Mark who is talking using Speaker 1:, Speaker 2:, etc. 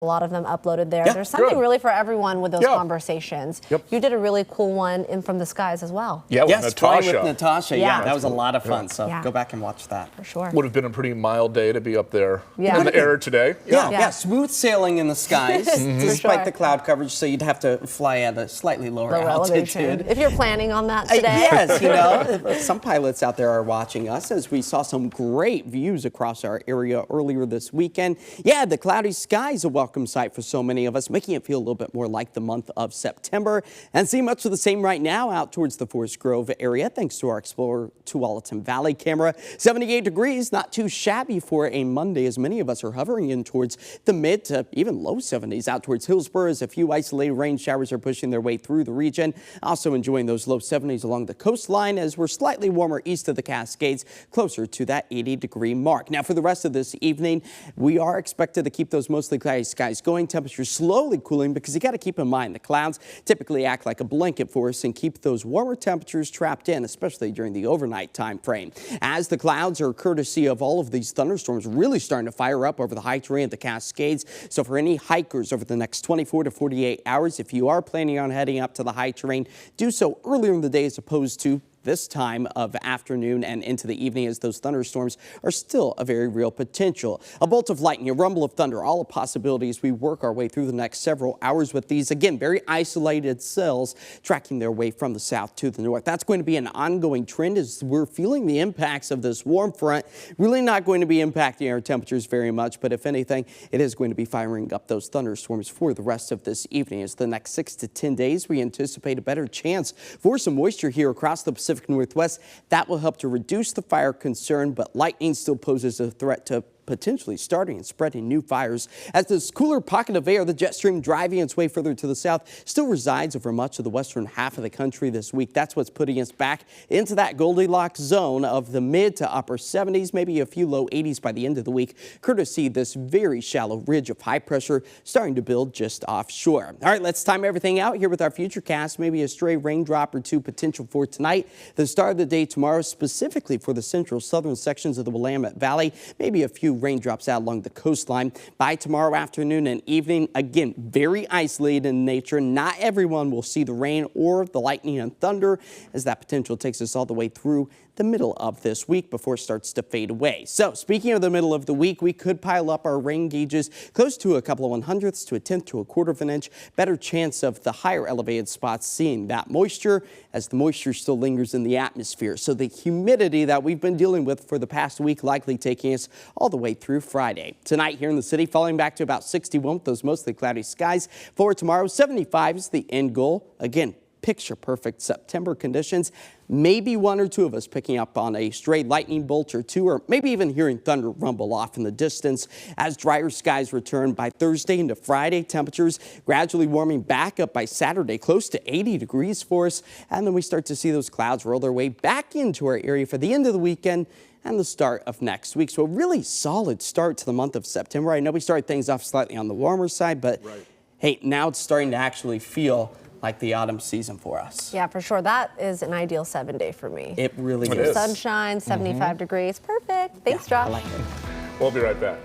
Speaker 1: A lot of them uploaded there.
Speaker 2: Yeah,
Speaker 1: There's something
Speaker 3: good.
Speaker 1: really for everyone with those conversations.
Speaker 3: Yep.
Speaker 1: You did a really cool one in From the Skies as well.
Speaker 3: Yeah, with
Speaker 2: Yes, flying
Speaker 3: Natasha.
Speaker 2: with Natasha.
Speaker 1: Yeah.
Speaker 2: Yeah, that was a lot of fun.
Speaker 3: Yeah.
Speaker 2: So
Speaker 1: Yeah.
Speaker 2: go back and watch that.
Speaker 1: For sure.
Speaker 3: Would have been a pretty mild day to be up there
Speaker 1: Yeah.
Speaker 3: in the air today.
Speaker 2: Yeah, smooth sailing in the skies, despite
Speaker 1: sure.
Speaker 2: the cloud coverage. So you'd have to fly at a slightly lower
Speaker 1: Low elevation.
Speaker 2: altitude.
Speaker 1: If you're planning on that today.
Speaker 2: Yes, you know, some pilots out there are watching us as we saw some great views across our area earlier this weekend. Yeah, the cloudy sky is a welcome sight for so many of us, making it feel a little bit more like the month of September. And see much of the same right now out towards the Forest Grove area, thanks to our Explorer Tualatin Valley camera. 78 degrees, not too shabby for a Monday, as many of us are hovering in towards the mid to even low 70s out towards Hillsborough, as a few isolated rain showers are pushing their way through the region. Also enjoying those low 70s along the coastline, as we're slightly warmer east of the Cascades, closer to that 80-degree mark. Now for the rest of this evening, we are expected to keep those mostly cloudy skies going. Temperatures slowly cooling, because you got to keep in mind the clouds typically act like a blanket for us and keep those warmer temperatures trapped in, especially during the overnight time frame. As the clouds are courtesy of all of these thunderstorms really starting to fire up over the high terrain of the Cascades. So for any hikers over the next 24 to 48 hours, if you are planning on heading up to the high terrain, do so earlier in the day as opposed to this time of afternoon and into the evening, as those thunderstorms are still a very real potential. A bolt of lightning, a rumble of thunder, all a possibility as we work our way through the next several hours with these, again, very isolated cells tracking their way from the south to the north. That's going to be an ongoing trend as we're feeling the impacts of this warm front. Really not going to be impacting our temperatures very much, but if anything, it is going to be firing up those thunderstorms for the rest of this evening. As the next 6 to 10 days, we anticipate a better chance for some moisture here across the Pacific Northwest. That will help to reduce the fire concern, but lightning still poses a threat to potentially starting and spreading new fires. As this cooler pocket of air, the jet stream driving its way further to the south, still resides over much of the western half of the country this week. That's what's putting us back into that Goldilocks zone of the mid to upper 70s, maybe a few low 80s by the end of the week, courtesy this very shallow ridge of high pressure starting to build just offshore. All right, let's time everything out here with our futurecast. Maybe a stray raindrop or two potential for tonight. The start of the day tomorrow, specifically for the central southern sections of the Willamette Valley, maybe a few raindrops out along the coastline. By tomorrow afternoon and evening, again, very isolated in nature. Not everyone will see the rain or the lightning and thunder, as that potential takes us all the way through the middle of this week before it starts to fade away. So speaking of the middle of the week, we could pile up our rain gauges close to a couple of 1/100ths to a 1/10 to a 1/4 of an inch. Better chance of the higher elevated spots seeing that moisture, as the moisture still lingers in the atmosphere. So the humidity that we've been dealing with for the past week likely taking us all the way through Friday. Tonight here in the city, falling back to about 61 with those mostly cloudy skies. For tomorrow, 75 is the end goal. Again, picture perfect September conditions. Maybe one or two of us picking up on a stray lightning bolt or two, or maybe even hearing thunder rumble off in the distance. As drier skies return by Thursday into Friday, temperatures gradually warming back up by Saturday, close to 80 degrees for us. And then we start to see those clouds roll their way back into our area for the end of the weekend and the start of next week. So a really solid start to the month of September. I know we started things off slightly on the warmer side, but hey, now it's starting to actually feel like the autumn season for us.
Speaker 1: Yeah, for sure. That is an ideal 7-day for me.
Speaker 2: It really is.
Speaker 1: Sunshine, 75 degrees. Perfect. Thanks, Josh.
Speaker 2: I like it.
Speaker 3: We'll be right back.